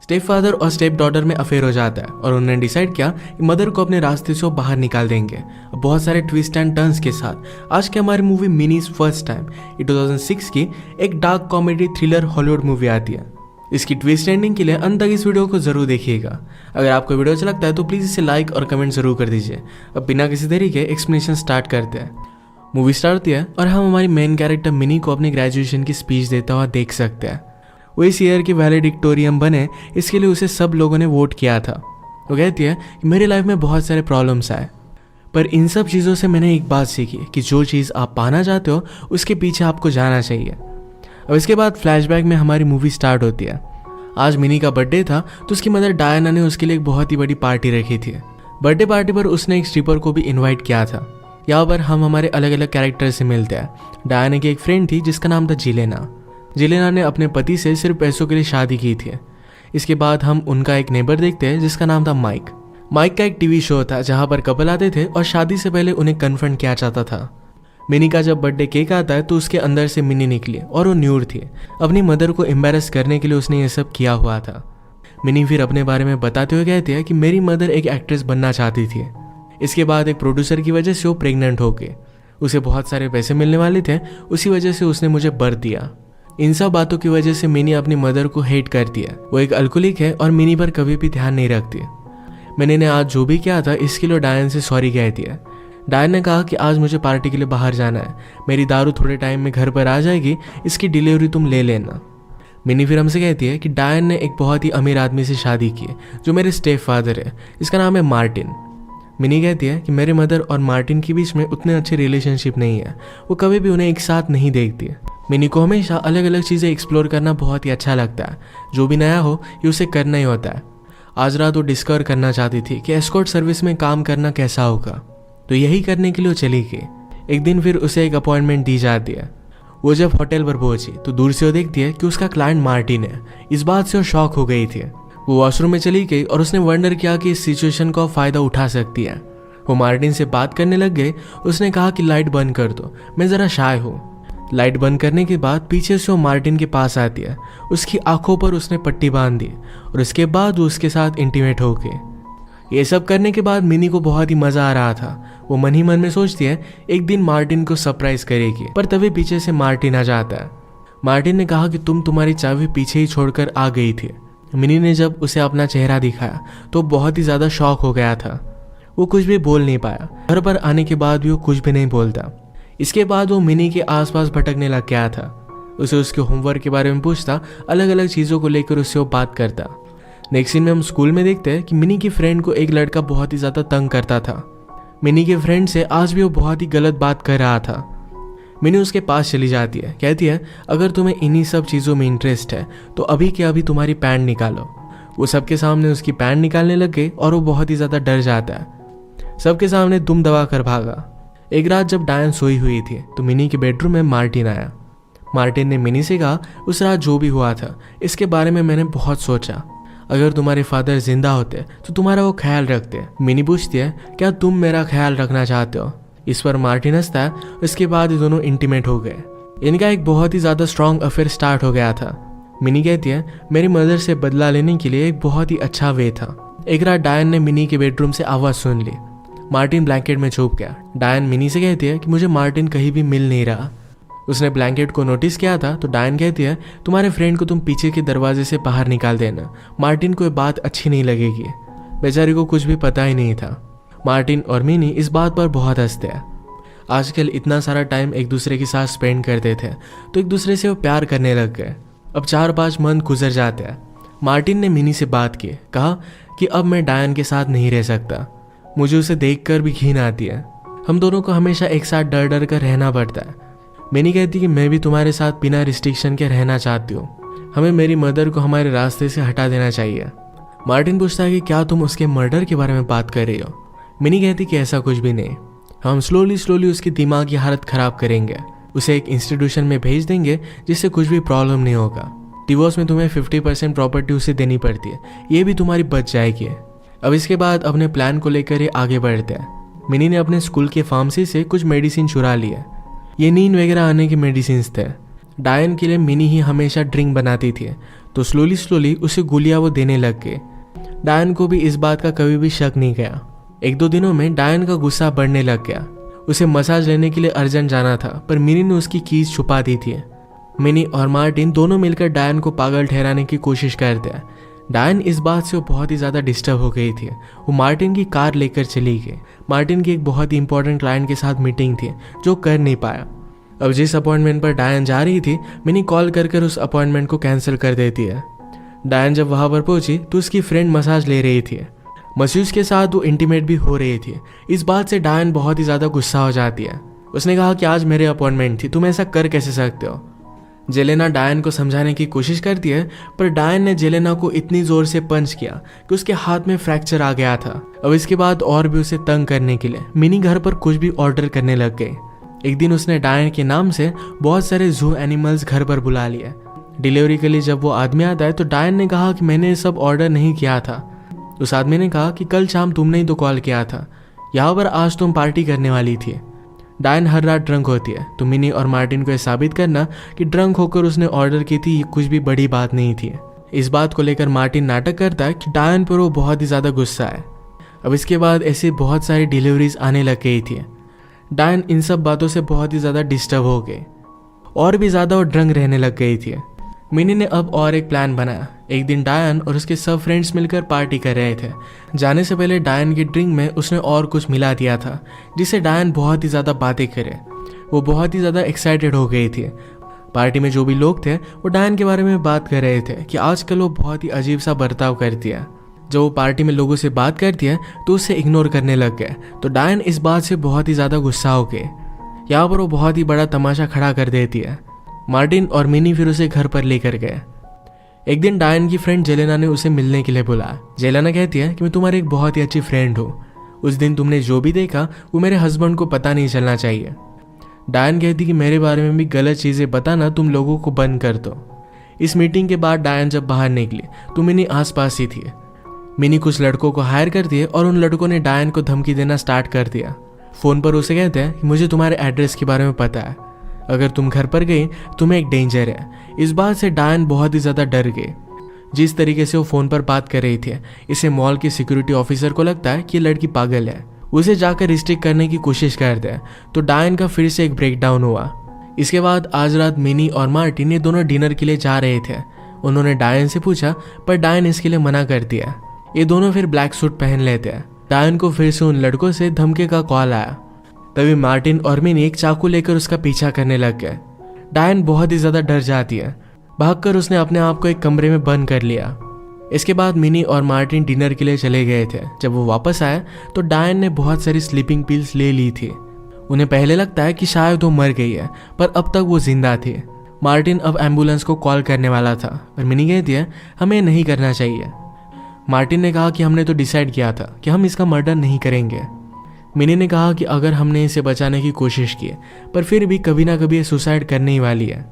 Step father और step daughter में affair हो जाता है और उन्होंने डिसाइड किया कि मदर को अपने रास्ते से वो बाहर निकाल देंगे। बहुत सारे ट्विस्ट एंड टर्न्स के साथ आज की हमारी मूवी मिनीज फर्स्ट टाइम ये 2006 की एक dark comedy thriller Hollywood movie आती है। इसकी ट्विस्ट एंडिंग के लिए अंत तक इस वीडियो को जरूर देखिएगा। अगर आपको वीडियो अच्छा लगता है तो प्लीज़ इसे लाइक और कमेंट जरूर कर दीजिए। अब बिना किसी देरी के एक्सप्लेनेशन स्टार्ट करते हैं। मूवी स्टार्ट होती है और हम हमारी मेन कैरेक्टर मिनी को अपनी ग्रेजुएशन की स्पीच देता हुआ देख सकते हैं। वो इस ईयर की वैलेडिक्टोरियम बने, इसके लिए उसे सब लोगों ने वोट किया था। वो कहती है कि मेरी लाइफ में बहुत सारे प्रॉब्लम्स आए, पर इन सब चीज़ों से मैंने एक बात सीखी कि जो चीज़ आप पाना चाहते हो उसके पीछे आपको जाना चाहिए। अब इसके बाद फ्लैशबैक में हमारी मूवी स्टार्ट होती है। आज मिनी का बर्थडे था तो उसकी मदर डायना ने उसके लिए एक बहुत ही बड़ी पार्टी रखी थी। बर्थडे पार्टी पर उसने एक स्ट्रिपर को भी इन्वाइट किया था। यहाँ पर हम हमारे अलग अलग कैरेक्टर से मिलते हैं। डायना की एक फ्रेंड थी जिसका नाम था जिलेना। जिलेना ने अपने पति से सिर्फ पैसों के लिए शादी की थी। इसके बाद हम उनका एक नेबर देखते हैं जिसका नाम था माइक। माइक का एक टीवी शो था जहाँ पर कपल आते थे और शादी से पहले उन्हें कन्फ्रंट किया जाता था। मिनी का जब बर्थडे केक आता है तो उसके अंदर से मिनी निकली और वो न्यूड थी। अपनी मदर को एम्बेरस करने के लिए उसने ये सब किया हुआ था। मिनी फिर अपने बारे में बताते हुए कहती है कि मेरी मदर एक एक्ट्रेस बनना चाहती थी। इसके बाद एक प्रोड्यूसर की वजह से वो प्रेग्नेंट हो गई। उसे बहुत सारे पैसे मिलने वाले थे, उसी वजह से उसने मुझे बर्थ दिया। इन सब बातों की वजह से मिनी अपनी मदर को हेट करती है। वो एक अल्कोहलिक है और मिनी पर कभी भी ध्यान नहीं रखती। मिनी ने आज जो भी किया था इसके लिए डायन से सॉरी कहती है। डायन ने कहा कि आज मुझे पार्टी के लिए बाहर जाना है, मेरी दारू थोड़े टाइम में घर पर आ जाएगी, इसकी डिलीवरी तुम ले लेना। मिनी फिर हमसे कहती है कि डायन ने एक बहुत ही अमीर आदमी से शादी की है जो मेरे स्टेप फादर है, इसका नाम है मार्टिन। मिनी कहती है कि मेरे मदर और मार्टिन के बीच में उतने अच्छे रिलेशनशिप नहीं है, वो कभी भी उन्हें एक साथ नहीं देखती। मिनी को हमेशा अलग अलग चीज़ें एक्सप्लोर करना बहुत ही अच्छा लगता है। जो भी नया हो ये उसे करना ही होता है। आज रात वो डिस्कवर करना चाहती थी कि एस्कॉर्ट सर्विस में काम करना कैसा होगा, तो यही करने के लिए वो चली गई। एक दिन फिर उसे एक अपॉइंटमेंट दी जाती है। वो जब होटल पर पहुंची तो दूर से वो देखती है कि उसका क्लाइंट मार्टिन है। इस बात से वो शॉक हो गई थी। वो वॉशरूम में चली गई और उसने वंडर किया कि इस सिचुएशन का फ़ायदा उठा सकती है। वो मार्टिन से बात करने लग गई। उसने कहा कि लाइट बंद कर दो, मैं ज़रा शाय हूँ। लाइट बंद करने के बाद पीछे से वो मार्टिन के पास आती है। उसकी आंखों पर उसने पट्टी बांध दी और उसके बाद वो उसके साथ इंटीमेट हो गए। ये सब करने के बाद मिनी को बहुत ही मज़ा आ रहा था। वो मन ही मन में सोचती है एक दिन मार्टिन को सरप्राइज करेगी, पर तभी पीछे से मार्टिन आ जाता है। मार्टिन ने कहा कि तुम तुम्हारी चाबी पीछे ही छोड़कर आ गई थी। मिनी ने जब उसे अपना चेहरा दिखाया तो बहुत ही ज़्यादा शॉक हो गया था। वो कुछ भी बोल नहीं पाया। घर पर आने के बाद भी वो कुछ भी नहीं बोलता। इसके बाद वो मिनी के आसपास भटकने लग गया था। उसे उसके होमवर्क के बारे में पूछता, अलग अलग चीज़ों को लेकर उससे वो बात करता। नेक्स्ट सीन में हम स्कूल में देखते हैं कि मिनी की फ्रेंड को एक लड़का बहुत ही ज़्यादा तंग करता था। मिनी के फ्रेंड से आज भी वो बहुत ही गलत बात कर रहा था। मिनी उसके पास चली जाती है, कहती है अगर तुम्हें इन्हीं सब चीज़ों में इंटरेस्ट है तो अभी के अभी तुम्हारी पैंट निकालो। वो सबके सामने उसकी पैंट निकालने लग गई और वो बहुत ही ज़्यादा डर जाता है। सबके सामने दुम दबा कर भागा। एक रात जब डायन सोई हुई थी तो मिनी के बेडरूम में मार्टिन आया। मार्टिन ने मिनी से कहा उस रात जो भी हुआ था इसके बारे में मैंने बहुत सोचा। अगर तुम्हारे फादर जिंदा होते तो तुम्हारा वो ख्याल रखते। मिनी पूछती है क्या तुम मेरा ख्याल रखना चाहते हो। इस पर मार्टिन हंसता है। इसके बाद ये दोनों इंटीमेट हो गए। इनका एक बहुत ही ज़्यादा स्ट्रॉन्ग अफेयर स्टार्ट हो गया था। मिनी कहती है मेरी मदर से बदला लेने के लिए एक बहुत ही अच्छा वे था। एक रात डायन ने मिनी के बेडरूम से आवाज़ सुन ली। मार्टिन ब्लैंकेट में छुप गया। डायन मिनी से कहती है कि मुझे मार्टिन कहीं भी मिल नहीं रहा। उसने ब्लैंकेट को नोटिस किया था तो डायन कहती है तुम्हारे फ्रेंड को तुम पीछे के दरवाजे से बाहर निकाल देना, मार्टिन को ये बात अच्छी नहीं लगेगी। बेचारी को कुछ भी पता ही नहीं था। मार्टिन और मिनी इस बात पर बहुत हंसते हैं। आजकल इतना सारा टाइम एक दूसरे के साथ स्पेंड करते थे तो एक दूसरे से वो प्यार करने लग गए। अब 4-5 मंथ गुजर जाते हैं। मार्टिन ने मिनी से बात की, कहा कि अब मैं डायन के साथ नहीं रह सकता, मुझे उसे देखकर भी घिन आती है। हम दोनों को हमेशा एक साथ डर डर कर रहना पड़ता है। मिनी कहती कि मैं भी तुम्हारे साथ बिना रिस्ट्रिक्शन के रहना चाहती हूँ। हमें मेरी मदर को हमारे रास्ते से हटा देना चाहिए। मार्टिन पूछता है कि क्या तुम उसके मर्डर के बारे में बात कर रही हो। मिनी कहती कि ऐसा कुछ भी नहीं, हम स्लोली उसकी दिमाग की हालत खराब करेंगे, उसे एक इंस्टीट्यूशन में भेज देंगे जिससे कुछ भी प्रॉब्लम नहीं होगा। डिवोर्स में तुम्हें 50% प्रॉपर्टी उसे देनी पड़ती है, ये भी तुम्हारी बच जाएगी। अब इसके बाद अपने प्लान को लेकर ये आगे बढ़ते हैं। मिनी ने अपने स्कूल के फार्मेसी से कुछ मेडिसिन चुरा लिए। ये नींद वगैरह आने के मेडिसिन थे। डायन के लिए मिनी ही हमेशा ड्रिंक बनाती थी तो स्लोली उसे गोलियां वो देने लग गए। डायन को भी इस बात का कभी भी शक नहीं गया। 1-2 दिनों में डायन का गुस्सा बढ़ने लग गया। उसे मसाज लेने के लिए अर्जेंट जाना था, पर मिनी ने उसकी कीज छुपा दी थी। मिनी और मार्टिन दोनों मिलकर डायन को पागल ठहराने की कोशिश करते हैं। डायन इस बात से बहुत ही ज़्यादा डिस्टर्ब हो गई थी। वो मार्टिन की कार लेकर चली गई। मार्टिन की एक बहुत ही इंपॉर्टेंट क्लाइंट के साथ मीटिंग थी जो कर नहीं पाया। अब जिस अपॉइंटमेंट पर डायन जा रही थी, मिनी कॉल कर उस अपॉइंटमेंट को कैंसिल कर देती है। डायन जब वहाँ पर पहुंची तो उसकी फ्रेंड मसाज ले रही थी। मसूस के साथ वो इंटीमेट भी हो रही थी। इस बात से डायन बहुत ही ज़्यादा गुस्सा हो जाती है। उसने कहा कि आज मेरे अपॉइंटमेंट थी, तुम ऐसा कर कैसे सकते हो। जेलेना डायन को समझाने की कोशिश करती है, पर डायन ने जेलेना को इतनी जोर से पंच किया कि उसके हाथ में फ्रैक्चर आ गया था। अब इसके बाद और भी उसे तंग करने के लिए मिनी घर पर कुछ भी ऑर्डर करने लग गई। एक दिन उसने डायन के नाम से बहुत सारे जू एनिमल्स घर पर बुला लिए। डिलीवरी के लिए जब वो आदमी आता है तो डायन ने कहा कि मैंने ये सब ऑर्डर नहीं किया था। उस आदमी ने कहा कि कल शाम तुमने ही तो कॉल किया था, यहाँ पर आज तुम पार्टी करने वाली थी। डायन हर रात ड्रंक होती है, तो मिनी और मार्टिन को यह साबित करना कि ड्रंक होकर उसने ऑर्डर की थी ये कुछ भी बड़ी बात नहीं थी। इस बात को लेकर मार्टिन नाटक करता है कि डायन पर वो बहुत ही ज़्यादा गुस्सा है। अब इसके बाद ऐसी बहुत सारी डिलीवरीज आने लग गई थी। डायन इन सब बातों से बहुत ही ज़्यादा डिस्टर्ब हो गई और भी ज़्यादा वो ड्रंक रहने लग गई थी। मिनी ने अब और एक प्लान बनाया। एक दिन डायन और उसके सब फ्रेंड्स मिलकर पार्टी कर रहे थे। जाने से पहले डायन की ड्रिंक में उसने और कुछ मिला दिया था जिससे डायन बहुत ही ज़्यादा बातें करे। वो बहुत ही ज़्यादा एक्साइटेड हो गई थी। पार्टी में जो भी लोग थे वो डायन के बारे में बात कर रहे थे कि आजकल वो बहुत ही अजीब सा बर्ताव करती है। जब वो पार्टी में लोगों से बात करती है तो उसे इग्नोर करने लग गए। तो डायन इस बात से बहुत ही ज़्यादा गुस्सा हो गए। यहाँ पर वो बहुत ही बड़ा तमाशा खड़ा कर देती है। मार्टिन और मिनी फिर उसे घर पर लेकर गए। एक दिन डायन की फ्रेंड जेलेना ने उसे मिलने के लिए बुलाया। जेलेना कहती है कि मैं तुम्हारी एक बहुत ही अच्छी फ्रेंड हूँ। उस दिन तुमने जो भी देखा वो मेरे हस्बैंड को पता नहीं चलना चाहिए। डायन कहती कि मेरे बारे में भी गलत चीज़ें बताना तुम लोगों को बंद कर दो। इस मीटिंग के बाद डायन जब बाहर निकली तो मिनी आसपास ही थी। मिनी कुछ लड़कों को हायर करती है और उन लड़कों ने डायन को धमकी देना स्टार्ट कर दिया। फ़ोन पर उसे कहते हैं कि मुझे तुम्हारे एड्रेस के बारे में पता है, अगर तुम घर पर गई तुम्हें एक डेंजर है। इस बात से डायन बहुत ही ज़्यादा डर गई। जिस तरीके से वो फ़ोन पर बात कर रही थी, इसे मॉल के सिक्योरिटी ऑफिसर को लगता है कि ये लड़की पागल है। उसे जाकर रिस्ट्रिक्ट करने की कोशिश करते हैं तो डायन का फिर से एक ब्रेकडाउन हुआ। इसके बाद आज रात मिनी और मार्टिन ये दोनों डिनर के लिए जा रहे थे। उन्होंने डायन से पूछा पर डायन इसके लिए मना कर दिया। ये दोनों फिर ब्लैक सूट पहन लेते हैं। डायन को फिर से उन लड़कों से धमकी का कॉल आया। तभी मार्टिन और मिनी एक चाकू लेकर उसका पीछा करने लग गए। डायन बहुत ही ज़्यादा डर जाती है। भागकर उसने अपने आप को एक कमरे में बंद कर लिया। इसके बाद मिनी और मार्टिन डिनर के लिए चले गए थे। जब वो वापस आए तो डायन ने बहुत सारी स्लीपिंग पिल्स ले ली थी। उन्हें पहले लगता है कि शायद वो मर गई है, पर अब तक वो जिंदा थी। मार्टिन अब एम्बुलेंस को कॉल करने वाला था, पर मिनी कहती है हमें नहीं करना चाहिए। मार्टिन ने कहा कि हमने तो डिसाइड किया था कि हम इसका मर्डर नहीं करेंगे। मिनी ने कहा कि अगर हमने इसे बचाने की कोशिश की पर फिर भी कभी ना कभी ये सुसाइड करने ही वाली है।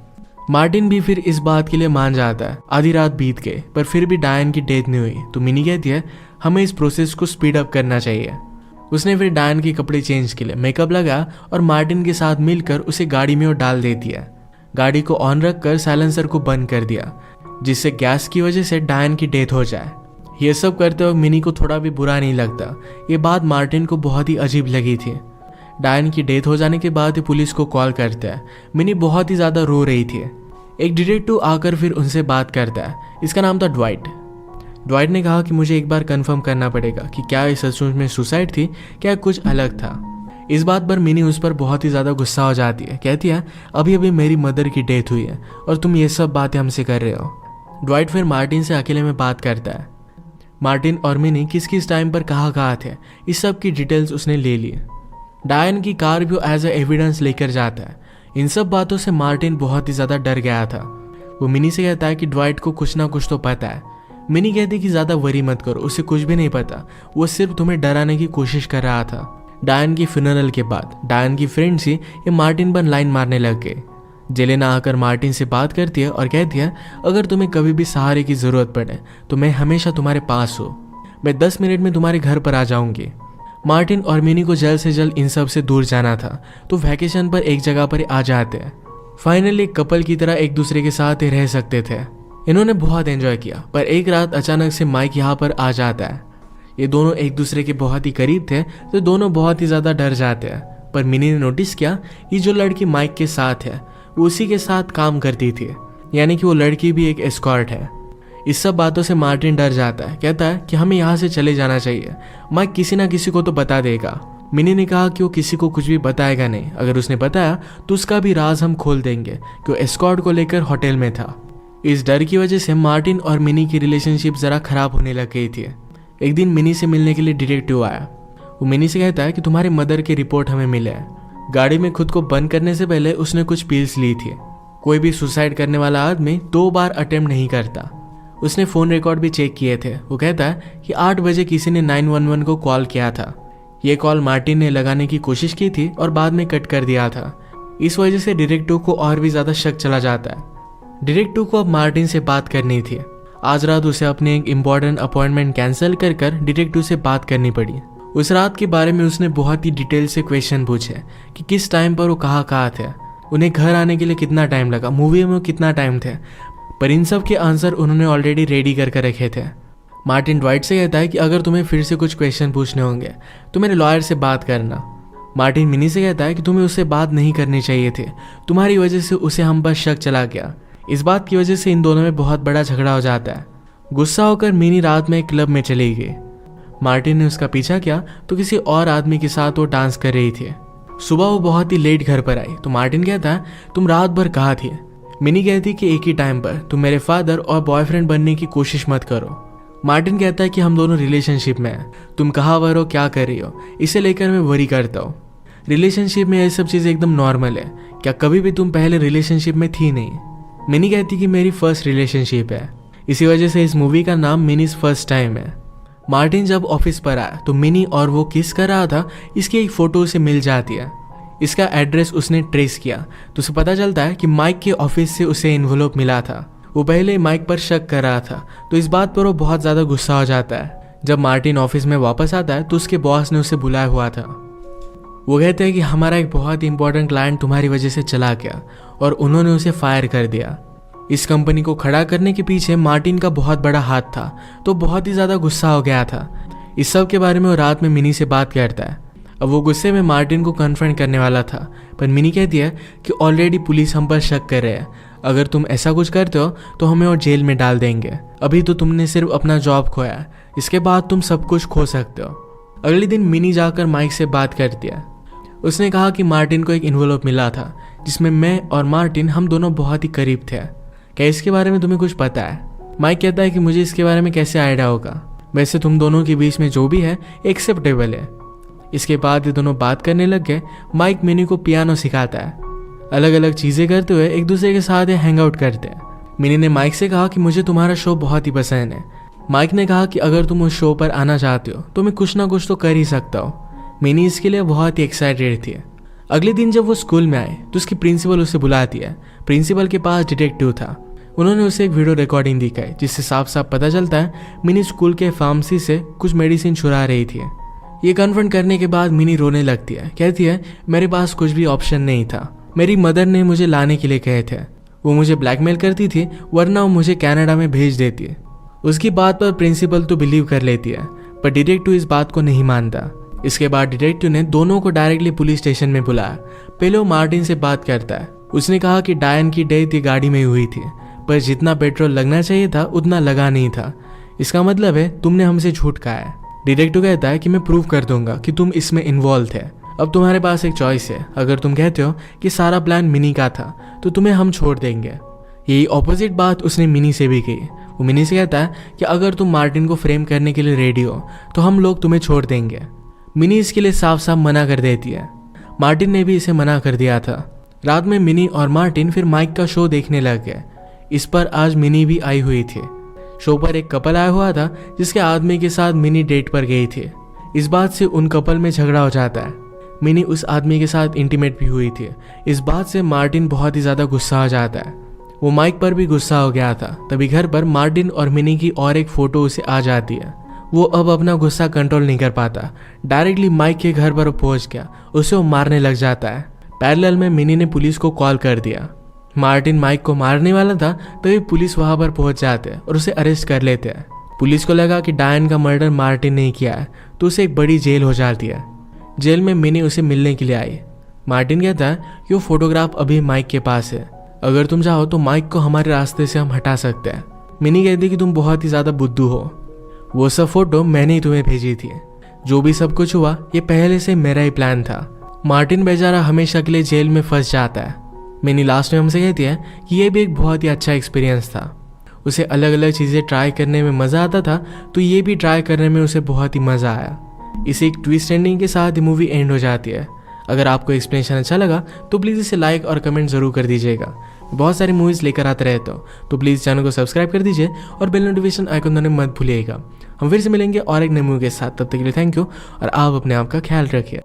मार्टिन भी फिर इस बात के लिए मान जाता है। आधी रात बीत गई पर फिर भी डायन की डेथ नहीं हुई, तो मिनी कहती है हमें इस प्रोसेस को स्पीड अप करना चाहिए। उसने फिर डायन के कपड़े चेंज के लिए मेकअप लगा और मार्टिन के साथ मिलकर उसे गाड़ी में डाल देती है। गाड़ी को ऑन रखकर साइलेंसर को बंद कर दिया, जिससे गैस की वजह से डायन की डेथ हो जाए। ये सब करते हुए मिनी को थोड़ा भी बुरा नहीं लगता। ये बात मार्टिन को बहुत ही अजीब लगी थी। डायन की डेथ हो जाने के बाद पुलिस को कॉल करता है। मिनी बहुत ही ज़्यादा रो रही थी। एक डिटेक्टिव आकर फिर उनसे बात करता है। इसका नाम था ड्वाइट। ड्वाइट ने कहा कि मुझे एक बार कंफर्म करना पड़ेगा कि क्या ये सचमुच में सुसाइड थी, क्या कुछ अलग था। इस बात पर मिनी उस पर बहुत ही ज़्यादा गुस्सा हो जाती है। कहती है अभी अभी मेरी मदर की डेथ हुई है और तुम ये सब बातें हमसे कर रहे हो। ड्वाइट फिर मार्टिन से अकेले में बात करता है। मार्टिन और मिनी किस किस टाइम पर कहाँ थे इस सब की डिटेल्स उसने ले ली। डायन की कार भी एज ए एविडेंस लेकर जाता है। इन सब बातों से मार्टिन बहुत ही ज़्यादा डर गया था। वो मिनी से कहता है कि ड्वाइट को कुछ ना कुछ तो पता है। मिनी कहती कि ज़्यादा वरी मत करो, उसे कुछ भी नहीं पता, वो सिर्फ तुम्हें डराने की कोशिश कर रहा था। डायन की फ्यूनरल के बाद डायन की फ्रेंड्स ही ये मार्टिन पर लाइन मारने लग गए। जेलेना आकर मार्टिन से बात करती है और कहती है अगर तुम्हें कभी भी सहारे की ज़रूरत पड़े तो मैं हमेशा तुम्हारे पास हूँ। मैं 10 मिनट में तुम्हारे घर पर आ जाऊँगी। मार्टिन और मिनी को जल्द से जल्द इन सब से दूर जाना था, तो वैकेशन पर एक जगह पर आ जाते हैं। फाइनली कपल की तरह एक दूसरे के साथ ही रह सकते थे। इन्होंने बहुत एंजॉय किया, पर एक रात अचानक से माइक यहाँ पर आ जाता है। ये दोनों एक दूसरे के बहुत ही करीब थे, तो दोनों बहुत ही ज़्यादा डर जाते हैं। पर मिनी ने नोटिस किया कि जो लड़की माइक के साथ है वो उसी के साथ काम करती थी, यानी कि वो लड़की भी एक एस्कॉर्ट है। इस सब बातों से मार्टिन डर जाता है, कहता है कि हमें यहाँ से चले जाना चाहिए, माइक किसी ना किसी को तो बता देगा। मिनी ने कहा कि वो किसी को कुछ भी बताएगा नहीं, अगर उसने बताया तो उसका भी राज हम खोल देंगे कि वो एस्कॉर्ट को लेकर होटल में था। इस डर की वजह से मार्टिन और मिनी की रिलेशनशिप ज़रा खराब होने लग गई थी। एक दिन मिनी से मिलने के लिए डिटेक्टिव आया। वो मिनी से कहता है कि तुम्हारे मदर की रिपोर्ट हमें मिले है। गाड़ी में खुद को बंद करने से पहले उसने कुछ पिल्स ली थी। कोई भी सुसाइड करने वाला आदमी 2 बार अटेम्प्ट नहीं करता। उसने फ़ोन रिकॉर्ड भी चेक किए थे। वो कहता है कि 8 बजे किसी ने 911 को कॉल किया था। ये कॉल मार्टिन ने लगाने की कोशिश की थी और बाद में कट कर दिया था। इस वजह से डिटेक्टिव को और भी ज़्यादा शक चला जाता है। डिटेक्टिव को अब मार्टिन से बात करनी थी। आज रात उसे अपने एक इम्पॉर्टेंट अपॉइंटमेंट कैंसिल कर डिटेक्टिव से बात करनी पड़ी। उस रात के बारे में उसने बहुत ही डिटेल से क्वेश्चन पूछे कि किस टाइम पर वो कहाँ थे, उन्हें घर आने के लिए कितना टाइम लगा, मूवी में कितना टाइम थे। पर इन सब के आंसर उन्होंने ऑलरेडी रेडी करके रखे थे। मार्टिन ड्वाइट से कहता है कि अगर तुम्हें फिर से कुछ क्वेश्चन पूछने होंगे तो मेरे लॉयर से बात करना। मार्टिन मिनी से कहता है कि तुम्हें उससे बात नहीं करनी चाहिए थी, तुम्हारी वजह से उसे हम पर शक चला गया। इस बात की वजह से इन दोनों में बहुत बड़ा झगड़ा हो जाता है। गुस्सा होकर मिनी रात में एक क्लब में चली गई। मार्टिन ने उसका पीछा किया तो किसी और आदमी के साथ वो डांस कर रही थी। सुबह वो बहुत ही लेट घर पर आई तो मार्टिन कहता है तुम रात भर कहाँ थी। मिनी कहती कि एक ही टाइम पर तुम मेरे फादर और बॉयफ्रेंड बनने की कोशिश मत करो। मार्टिन कहता है कि हम दोनों रिलेशनशिप में हैं, तुम कहाँ पर हो, क्या कर रही हो, इसे लेकर मैं वरी करता हूँ। रिलेशनशिप में ये सब चीज़ें एकदम नॉर्मल है, क्या कभी भी तुम पहले रिलेशनशिप में थी नहीं। मिनी कहती कि मेरी फर्स्ट रिलेशनशिप है, इसी वजह से इस मूवी का नाम मिनीज फर्स्ट टाइम है। मार्टिन जब ऑफिस पर आया तो मिनी और वो किस कर रहा था इसकी एक फ़ोटो उसे मिल जाती है। इसका एड्रेस उसने ट्रेस किया तो उसे पता चलता है कि माइक के ऑफिस से उसे एनवलप मिला था। वो पहले माइक पर शक कर रहा था तो इस बात पर वो बहुत ज़्यादा गुस्सा हो जाता है। जब मार्टिन ऑफिस में वापस आता है तो उसके बॉस ने उसे बुलाया हुआ था। वो कहते हैं कि हमारा एक बहुत ही इंपॉर्टेंट क्लाइंट तुम्हारी वजह से चला गया और उन्होंने उसे फायर कर दिया। इस कंपनी को खड़ा करने के पीछे मार्टिन का बहुत बड़ा हाथ था तो बहुत ही ज़्यादा गुस्सा हो गया था। इस सब के बारे में वो रात में मिनी से बात करता है। अब वो गुस्से में मार्टिन को कन्फ्रंट करने वाला था पर मिनी कहती है कि ऑलरेडी पुलिस हम पर शक कर रहे हैं, अगर तुम ऐसा कुछ करते हो तो हमें और जेल में डाल देंगे। अभी तो तुमने सिर्फ अपना जॉब खोया, इसके बाद तुम सब कुछ खो सकते हो। अगले दिन मिनी जाकर माइक से बात करती है। उसने कहा कि मार्टिन को एक इन्वेलप मिला था जिसमें मैं और मार्टिन हम दोनों बहुत ही करीब थे, क्या इसके बारे में तुम्हें कुछ पता है। माइक कहता है कि मुझे इसके बारे में कैसे आइडिया होगा, वैसे तुम दोनों के बीच में जो भी है एक्सेप्टेबल है। इसके बाद ये दोनों बात करने लग गए। माइक मिनी को पियानो सिखाता है, अलग अलग चीज़ें करते हुए एक दूसरे के साथ हैंग आउट करते हैं। मिनी ने माइक से कहा कि मुझे तुम्हारा शो बहुत ही पसंद है। माइक ने कहा कि अगर तुम उस शो पर आना चाहते हो तो मैं कुछ ना कुछ तो कर ही सकता हूँ। मिनी इसके लिए बहुत ही एक्साइटेड थी। अगले दिन जब वो स्कूल में आए तो उसकी प्रिंसिपल उसे बुलाती है। प्रिंसिपल के पास डिटेक्टिव था। उन्होंने उसे एक वीडियो रिकॉर्डिंग दिखाई जिससे साफ साफ पता चलता है मिनी स्कूल के फार्मेसी से कुछ मेडिसिन चुरा रही थी। ये कन्फर्म करने के बाद मिनी रोने लगती है, कहती है मेरे पास कुछ भी ऑप्शन नहीं था, मेरी मदर ने मुझे लाने के लिए कहे थे, वो मुझे ब्लैकमेल करती थी वरना वो मुझे कनाडा में भेज देती है। उसकी बात पर प्रिंसिपल तो बिलीव कर लेती है पर डिटेक्टिव इस बात को नहीं मानता। इसके बाद डिटेक्टिव ने दोनों को डायरेक्टली पुलिस स्टेशन में बुलाया। पहले वो मार्टिन से बात करता है। उसने कहा कि डायन की डेथ ये गाड़ी में हुई थी पर जितना पेट्रोल लगना चाहिए था उतना लगा नहीं था, इसका मतलब है तुमने हमसे झूठ कहा है। डिटेक्टिव कहता है कि मैं प्रूव कर दूंगा कि तुम इसमें इन्वॉल्व थे। अब तुम्हारे पास एक चॉइस है, अगर तुम कहते हो कि सारा प्लान मिनी का था तो तुम्हें हम छोड़ देंगे। यही ऑपोजिट बात उसने मिनी से भी की। वो मिनी से कहता है कि अगर तुम मार्टिन को फ्रेम करने के लिए रेडी हो तो हम लोग तुम्हें छोड़ देंगे। मिनी इसके लिए साफ साफ मना कर देती है। मार्टिन ने भी इसे मना कर दिया था। रात में मिनी और मार्टिन फिर माइक का शो देखने लग गए। इस पर आज मिनी भी आई हुई थी। शो पर एक कपल आया हुआ था जिसके आदमी के साथ मिनी डेट पर गई थी। इस बात से उन कपल में झगड़ा हो जाता है। मिनी उस आदमी के साथ इंटीमेट भी हुई थी। इस बात से मार्टिन बहुत ही ज़्यादा गुस्सा हो जाता है। वो माइक पर भी गुस्सा हो गया था। तभी घर पर मार्टिन और मिनी की और एक फ़ोटो उसे आ जाती है। वो अब अपना गुस्सा कंट्रोल नहीं कर पाता, डायरेक्टली माइक के घर पर पहुंच गया, उसे वो मारने लग जाता है। पैरेलल में मिनी ने पुलिस को कॉल कर दिया। मार्टिन माइक को मारने वाला था तभी पुलिस वहां पर पहुंच जाते हैं और उसे अरेस्ट कर लेते हैं। पुलिस को लगा कि डायन का मर्डर मार्टिन ने किया है तो उसे एक बड़ी जेल हो जाती है। जेल में मिनी उसे मिलने के लिए आई। मार्टिन कहता है कि वो फोटोग्राफ अभी माइक के पास है, अगर तुम चाहो तो माइक को हमारे रास्ते से हम हटा सकते हैं। मिनी कहती कि तुम बहुत ही ज्यादा बुद्धू हो, वो सब फोटो मैंने ही तुम्हें भेजी थी, जो भी सब कुछ हुआ ये पहले से मेरा ही प्लान था। मार्टिन बेचारा हमेशा के लिए जेल में फंस जाता है। मिनी लास्ट में हमसे कहती है कि ये भी एक बहुत ही अच्छा एक्सपीरियंस था, उसे अलग अलग चीज़ें ट्राई करने में मज़ा आता था तो ये भी ट्राई करने में उसे बहुत ही मज़ा आया। इसी एक ट्विस्ट एंडिंग के साथ ही मूवी एंड हो जाती है। अगर आपको एक्सप्लेनेशन अच्छा लगा तो प्लीज़ इसे लाइक और कमेंट ज़रूर कर दीजिएगा। बहुत सारी मूवीज़ लेकर आते रहते हो तो प्लीज़ चैनल को सब्सक्राइब कर दीजिए और बेल नोटिफिकेशन आइकन दबाना मत भूलिएगा। हम फिर से मिलेंगे और एक नई मूवी के साथ, तब तक के लिए थैंक यू और आप अपने आप का ख्याल रखिए।